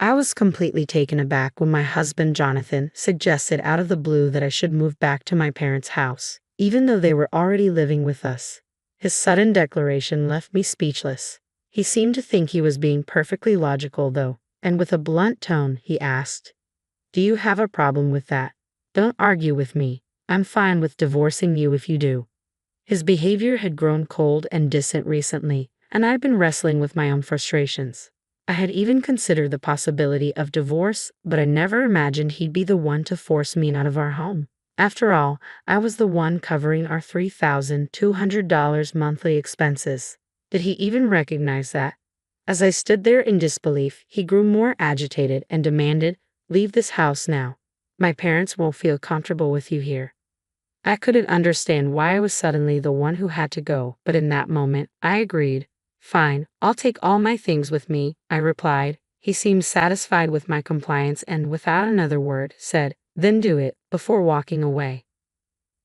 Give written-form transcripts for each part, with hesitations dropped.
I was completely taken aback when my husband Jonathan suggested out of the blue that I should move back to my parents' house, even though they were already living with us. His sudden declaration left me speechless. He seemed to think he was being perfectly logical, though, and with a blunt tone, he asked, "Do you have a problem with that? Don't argue with me. I'm fine with divorcing you if you do." His behavior had grown cold and distant recently, and I'd been wrestling with my own frustrations. I had even considered the possibility of divorce, but I never imagined he'd be the one to force me out of our home. After all, I was the one covering our $3,200 monthly expenses. Did he even recognize that? As I stood there in disbelief, he grew more agitated and demanded, "Leave this house now. My parents won't feel comfortable with you here." I couldn't understand why I was suddenly the one who had to go, but in that moment, I agreed. "Fine, I'll take all my things with me," I replied. He seemed satisfied with my compliance and, without another word, said, "Then do it," before walking away.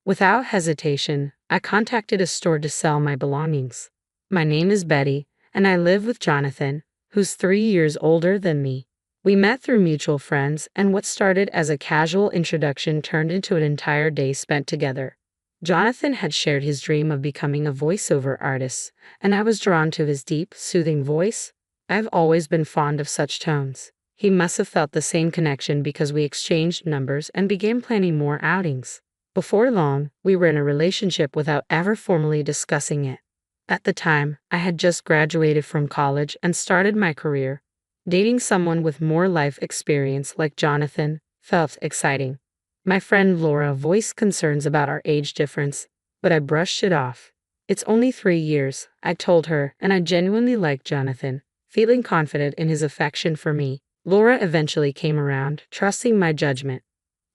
Without hesitation, I contacted a store to sell my belongings. "My name is Betty, and I live with Jonathan, who's 3 years older than me." We met through mutual friends, and what started as a casual introduction turned into an entire day spent together. Jonathan had shared his dream of becoming a voiceover artist, and I was drawn to his deep, soothing voice. I've always been fond of such tones. He must have felt the same connection because we exchanged numbers and began planning more outings. Before long, we were in a relationship without ever formally discussing it. At the time, I had just graduated from college and started my career. Dating someone with more life experience like Jonathan felt exciting. My friend Laura voiced concerns about our age difference, but I brushed it off. "It's only 3 years," I told her, and I genuinely liked Jonathan. Feeling confident in his affection for me, Laura eventually came around, trusting my judgment.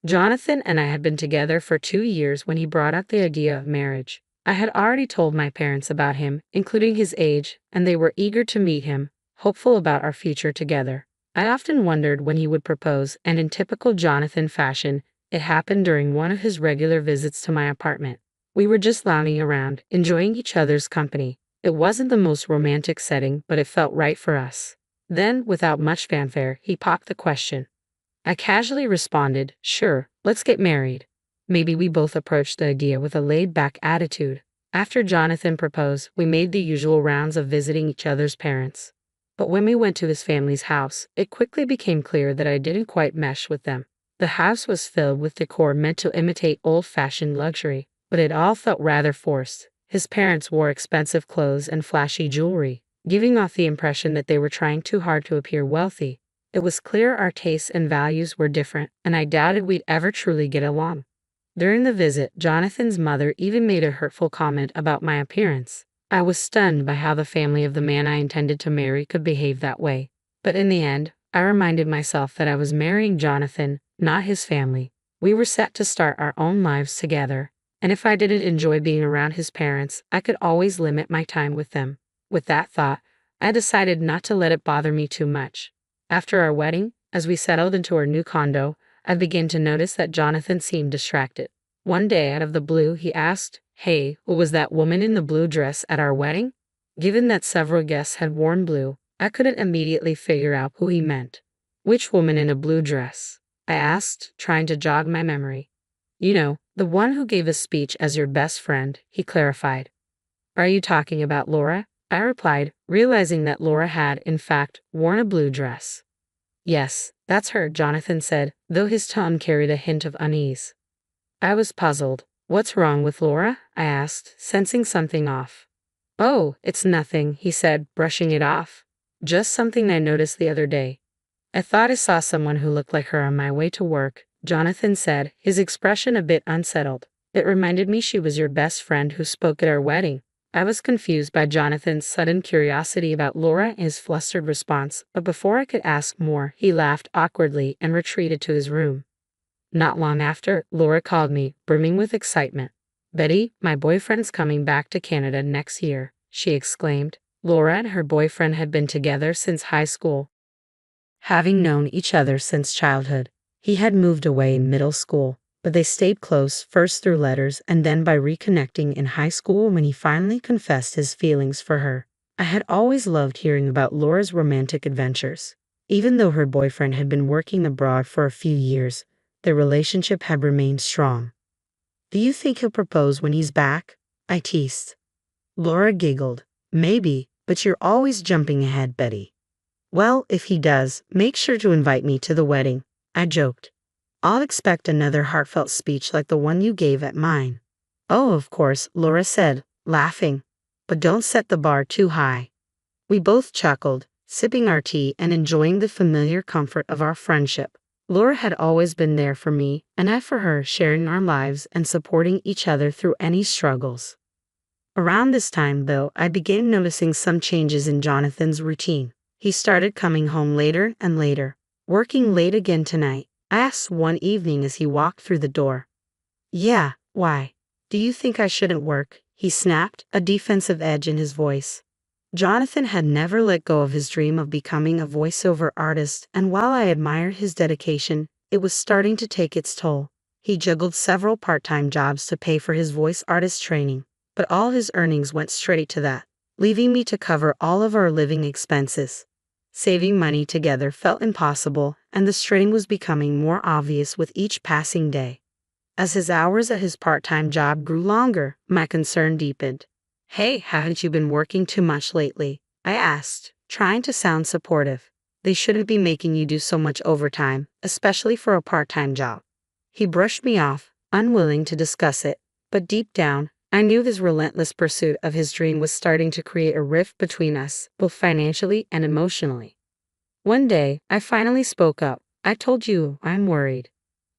Jonathan and I had been together for 2 years when he brought up the idea of marriage. I had already told my parents about him, including his age, and they were eager to meet him, hopeful about our future together. I often wondered when he would propose, and in typical Jonathan fashion, it happened during one of his regular visits to my apartment. We were just lounging around, enjoying each other's company. It wasn't the most romantic setting, but it felt right for us. Then, without much fanfare, he popped the question. I casually responded, "Sure, let's get married." Maybe we both approached the idea with a laid-back attitude. After Jonathan proposed, we made the usual rounds of visiting each other's parents. But when we went to his family's house, it quickly became clear that I didn't quite mesh with them. The house was filled with decor meant to imitate old-fashioned luxury, but it all felt rather forced. His parents wore expensive clothes and flashy jewelry, giving off the impression that they were trying too hard to appear wealthy. It was clear our tastes and values were different, and I doubted we'd ever truly get along. During the visit, Jonathan's mother even made a hurtful comment about my appearance. I was stunned by how the family of the man I intended to marry could behave that way. But in the end, I reminded myself that I was marrying Jonathan, not his family. We were set to start our own lives together, and if I didn't enjoy being around his parents, I could always limit my time with them. With that thought, I decided not to let it bother me too much. After our wedding, as we settled into our new condo, I began to notice that Jonathan seemed distracted. One day, out of the blue, he asked, "Hey, who was that woman in the blue dress at our wedding?" Given that several guests had worn blue, I couldn't immediately figure out who he meant. "Which woman in a blue dress?" I asked, trying to jog my memory. "You know, the one who gave a speech as your best friend," he clarified. "Are you talking about Laura?" I replied, realizing that Laura had, in fact, worn a blue dress. "Yes, that's her," Jonathan said, though his tone carried a hint of unease. I was puzzled. "What's wrong with Laura?" I asked, sensing something off. "Oh, it's nothing," he said, brushing it off. "Just something I noticed the other day. I thought I saw someone who looked like her on my way to work," Jonathan said, his expression a bit unsettled. "It reminded me she was your best friend who spoke at our wedding." I was confused by Jonathan's sudden curiosity about Laura and his flustered response, but before I could ask more, he laughed awkwardly and retreated to his room. Not long after, Laura called me, brimming with excitement. "Betty, my boyfriend's coming back to Canada next year," she exclaimed. Laura and her boyfriend had been together since high school, having known each other since childhood. He had moved away in middle school, but they stayed close, first through letters and then by reconnecting in high school when he finally confessed his feelings for her. I had always loved hearing about Laura's romantic adventures. Even though her boyfriend had been working abroad for a few years, their relationship had remained strong. "Do you think he'll propose when he's back?" I teased. Laura giggled. "Maybe, but you're always jumping ahead, Betty." "Well, if he does, make sure to invite me to the wedding," I joked. "I'll expect another heartfelt speech like the one you gave at mine." "Oh, of course," Laura said, laughing. "But don't set the bar too high." We both chuckled, sipping our tea and enjoying the familiar comfort of our friendship. Laura had always been there for me, and I for her, sharing our lives and supporting each other through any struggles. Around this time, though, I began noticing some changes in Jonathan's routine. He started coming home later and later. "Working late again tonight?" I asked one evening as he walked through the door. "Yeah, why? Do you think I shouldn't work?" he snapped, a defensive edge in his voice. Jonathan had never let go of his dream of becoming a voiceover artist, and while I admired his dedication, it was starting to take its toll. He juggled several part-time jobs to pay for his voice artist training, but all his earnings went straight to that, leaving me to cover all of our living expenses. Saving money together felt impossible, and the strain was becoming more obvious with each passing day. As his hours at his part-time job grew longer, my concern deepened. "Hey, haven't you been working too much lately?" I asked, trying to sound supportive. "They shouldn't be making you do so much overtime, especially for a part-time job." He brushed me off, unwilling to discuss it, but deep down, I knew his relentless pursuit of his dream was starting to create a rift between us, both financially and emotionally. One day, I finally spoke up. "I told you, I'm worried."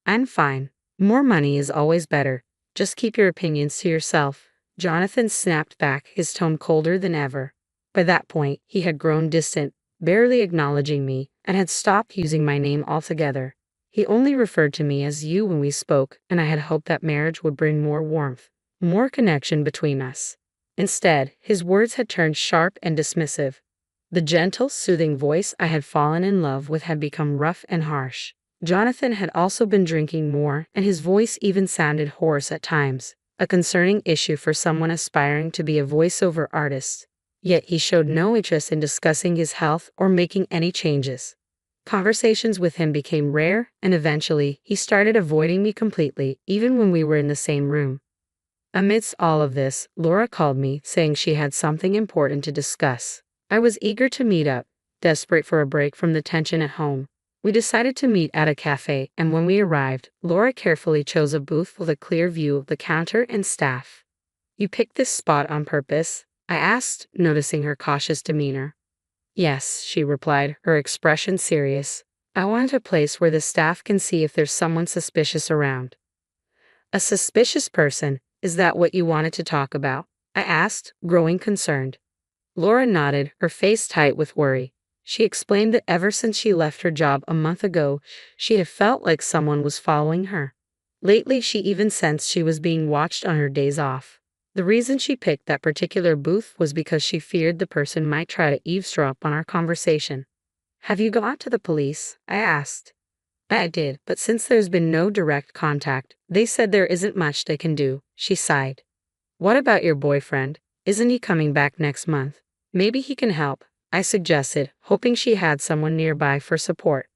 "I'm fine. More money is always better. Just keep your opinions to yourself." Jonathan snapped back, his tone colder than ever. By that point, he had grown distant, barely acknowledging me, and had stopped using my name altogether. He only referred to me as "you" when we spoke, and I had hoped that marriage would bring more warmth, more connection between us. Instead, his words had turned sharp and dismissive. The gentle, soothing voice I had fallen in love with had become rough and harsh. Jonathan had also been drinking more, and his voice even sounded hoarse at times, a concerning issue for someone aspiring to be a voiceover artist. Yet he showed no interest in discussing his health or making any changes. Conversations with him became rare, and eventually, he started avoiding me completely, even when we were in the same room. Amidst all of this, Laura called me, saying she had something important to discuss. I was eager to meet up, desperate for a break from the tension at home. We decided to meet at a cafe, and when we arrived, Laura carefully chose a booth with a clear view of the counter and staff. "You picked this spot on purpose?" I asked, noticing her cautious demeanor. "Yes," she replied, her expression serious. "I want a place where the staff can see if there's someone suspicious around." "A suspicious person? Is that what you wanted to talk about?" I asked, growing concerned. Laura nodded, her face tight with worry. She explained that ever since she left her job a month ago, she had felt like someone was following her. Lately, she even sensed she was being watched on her days off. The reason she picked that particular booth was because she feared the person might try to eavesdrop on our conversation. "Have you gone to the police?" I asked. "I did, but since there's been no direct contact, they said there isn't much they can do," she sighed. "What about your boyfriend? Isn't he coming back next month? Maybe he can help," I suggested, hoping she had someone nearby for support.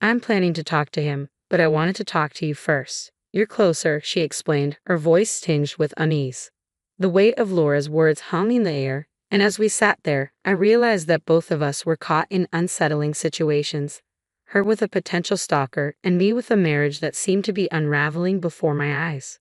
"I'm planning to talk to him, but I wanted to talk to you first. You're closer," she explained, her voice tinged with unease. The weight of Laura's words hung in the air, and as we sat there, I realized that both of us were caught in unsettling situations. Her with a potential stalker, and me with a marriage that seemed to be unraveling before my eyes.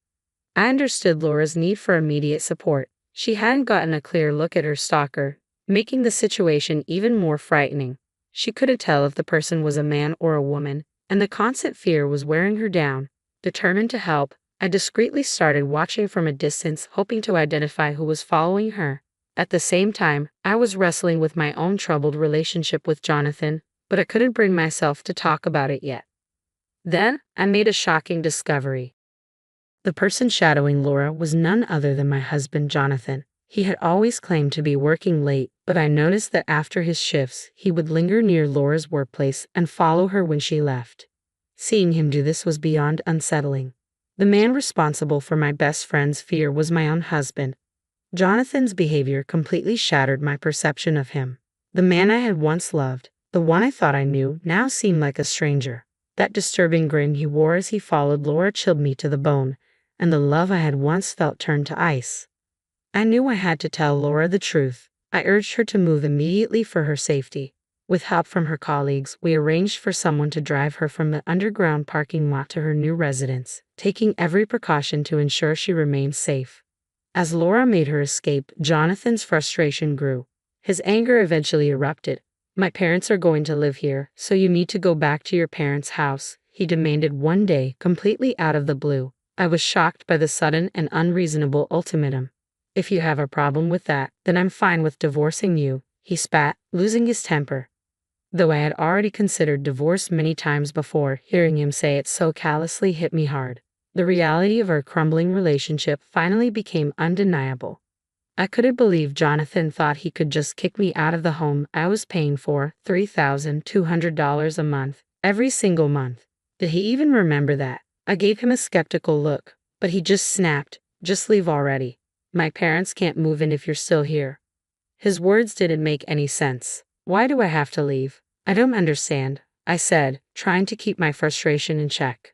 I understood Laura's need for immediate support. She hadn't gotten a clear look at her stalker, making the situation even more frightening. She couldn't tell if the person was a man or a woman, and the constant fear was wearing her down. Determined to help, I discreetly started watching from a distance, hoping to identify who was following her. At the same time, I was wrestling with my own troubled relationship with Jonathan, but I couldn't bring myself to talk about it yet. Then, I made a shocking discovery. The person shadowing Laura was none other than my husband, Jonathan. He had always claimed to be working late, but I noticed that after his shifts, he would linger near Laura's workplace and follow her when she left. Seeing him do this was beyond unsettling. The man responsible for my best friend's fear was my own husband. Jonathan's behavior completely shattered my perception of him. The man I had once loved, The one I thought I knew now seemed like a stranger. That disturbing grin he wore as he followed Laura chilled me to the bone, and the love I had once felt turned to ice. I knew I had to tell Laura the truth. I urged her to move immediately for her safety. With help from her colleagues, we arranged for someone to drive her from the underground parking lot to her new residence, taking every precaution to ensure she remained safe. As Laura made her escape, Jonathan's frustration grew. His anger eventually erupted. "My parents are going to live here, so you need to go back to your parents' house," he demanded one day, completely out of the blue. I was shocked by the sudden and unreasonable ultimatum. "If you have a problem with that, then I'm fine with divorcing you," he spat, losing his temper. Though I had already considered divorce many times before, hearing him say it so callously hit me hard. The reality of our crumbling relationship finally became undeniable. I couldn't believe Jonathan thought he could just kick me out of the home I was paying for $3,200 a month, every single month. Did he even remember that? I gave him a skeptical look, but he just snapped, "Just leave already. My parents can't move in if you're still here." His words didn't make any sense. "Why do I have to leave?" "I don't understand," I said, trying to keep my frustration in check.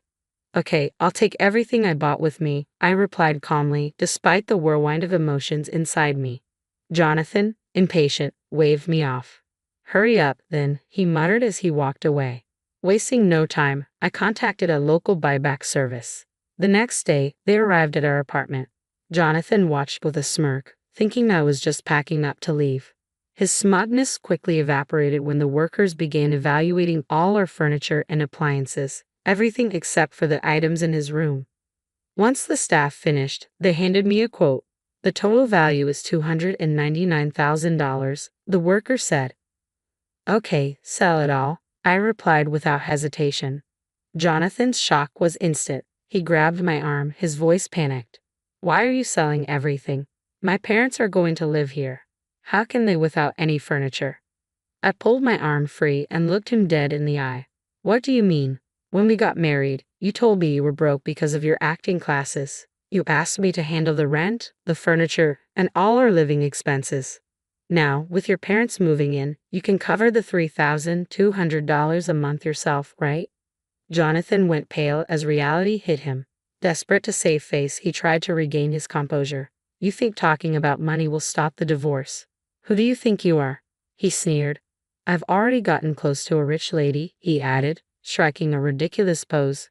"Okay, I'll take everything I bought with me," I replied calmly, despite the whirlwind of emotions inside me. Jonathan, impatient, waved me off. "Hurry up, then," he muttered as he walked away. Wasting no time, I contacted a local buyback service. The next day, they arrived at our apartment. Jonathan watched with a smirk, thinking I was just packing up to leave. His smugness quickly evaporated when the workers began evaluating all our furniture and appliances, everything except for the items in his room. Once the staff finished, they handed me a quote. "The total value is $299,000, the worker said. "Okay, sell it all," I replied without hesitation. Jonathan's shock was instant. He grabbed my arm, his voice panicked. "Why are you selling everything? My parents are going to live here. How can they without any furniture?" I pulled my arm free and looked him dead in the eye. "What do you mean? When we got married, you told me you were broke because of your acting classes. You asked me to handle the rent, the furniture, and all our living expenses. Now, with your parents moving in, you can cover the $3,200 a month yourself, right?" Jonathan went pale as reality hit him. Desperate to save face, he tried to regain his composure. "You think talking about money will stop the divorce? Who do you think you are?" he sneered. "I've already gotten close to a rich lady," he added, striking a ridiculous pose.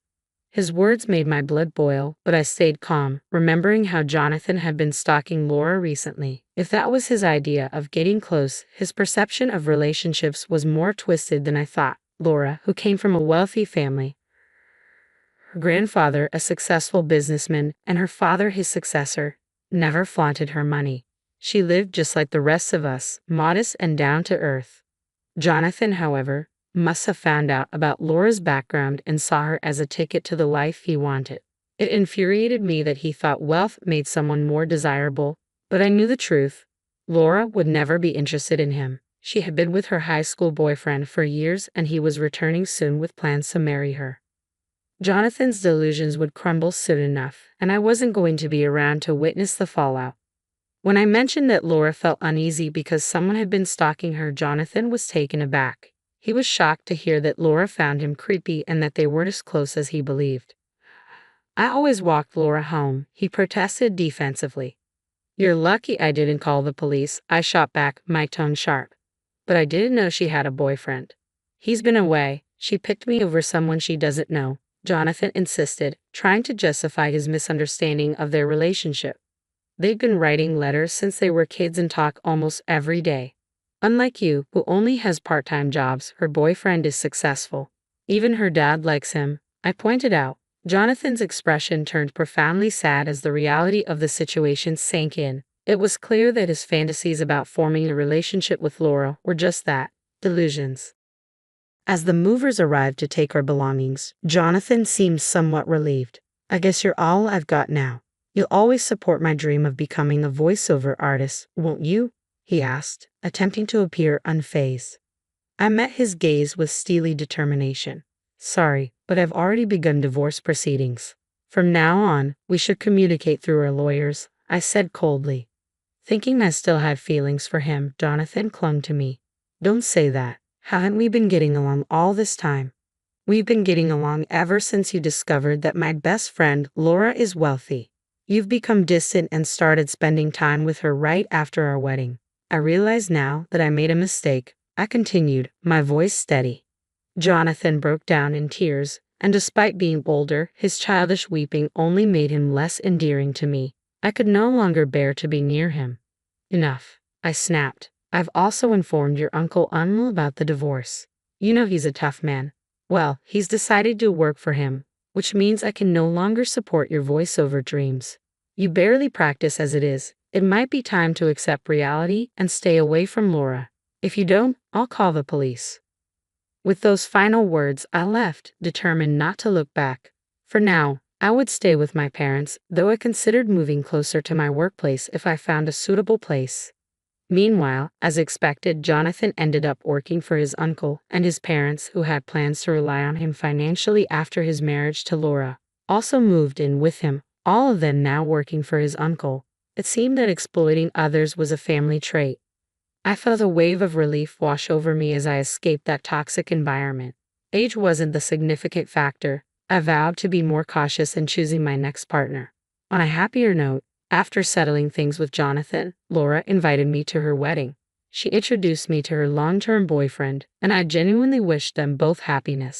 His words made my blood boil, but I stayed calm, remembering how Jonathan had been stalking Laura recently. If that was his idea of getting close, his perception of relationships was more twisted than I thought. Laura, who came from a wealthy family, her grandfather a successful businessman, and her father his successor, never flaunted her money. She lived just like the rest of us, modest and down to earth. Jonathan, however, must have found out about Laura's background and saw her as a ticket to the life he wanted. It infuriated me that he thought wealth made someone more desirable, but I knew the truth. Laura would never be interested in him. She had been with her high school boyfriend for years, and he was returning soon with plans to marry her. Jonathan's delusions would crumble soon enough, and I wasn't going to be around to witness the fallout. When I mentioned that Laura felt uneasy because someone had been stalking her, Jonathan was taken aback. He was shocked to hear that Laura found him creepy and that they weren't as close as he believed. "I always walked Laura home," he protested defensively. "You're lucky I didn't call the police," I shot back, my tone sharp. "But I didn't know she had a boyfriend." "He's been away. She picked me over someone she doesn't know," Jonathan insisted, trying to justify his misunderstanding of their relationship. "They've been writing letters since they were kids and talk almost every day. Unlike you, who only has part-time jobs, her boyfriend is successful. Even her dad likes him," I pointed out. Jonathan's expression turned profoundly sad as the reality of the situation sank in. It was clear that his fantasies about forming a relationship with Laura were just that, delusions. As the movers arrived to take our belongings, Jonathan seemed somewhat relieved. "I guess you're all I've got now. You'll always support my dream of becoming a voiceover artist, won't you?" he asked, attempting to appear unfazed. I met his gaze with steely determination. "Sorry, but I've already begun divorce proceedings. From now on, we should communicate through our lawyers," I said coldly. Thinking I still had feelings for him, Jonathan clung to me. "Don't say that. Haven't we been getting along all this time? We've been getting along ever since you discovered that my best friend, Laura, is wealthy. You've become distant and started spending time with her right after our wedding. I realize now that I made a mistake, I continued, my voice steady. Jonathan broke down in tears, and despite being older, his childish weeping only made him less endearing to me. I could no longer bear to be near him. Enough, I snapped. I've also informed your Uncle Uncle about the divorce. You know he's a tough man. Well, he's decided to work for him, which means I can no longer support your voiceover dreams. You barely practice as it is. It might be time to accept reality and stay away from Laura. If you don't, I'll call the police. With those final words, I left, determined not to look back. For now, I would stay with my parents, though I considered moving closer to my workplace if I found a suitable place. Meanwhile, as expected, Jonathan ended up working for his uncle, and his parents, who had plans to rely on him financially after his marriage to Laura, also moved in with him, all of them now working for his uncle. It seemed that exploiting others was a family trait. I felt a wave of relief wash over me as I escaped that toxic environment. Age wasn't the significant factor. I vowed to be more cautious in choosing my next partner. On a happier note, after settling things with Jonathan, Laura invited me to her wedding. She introduced me to her long-term boyfriend, and I genuinely wished them both happiness.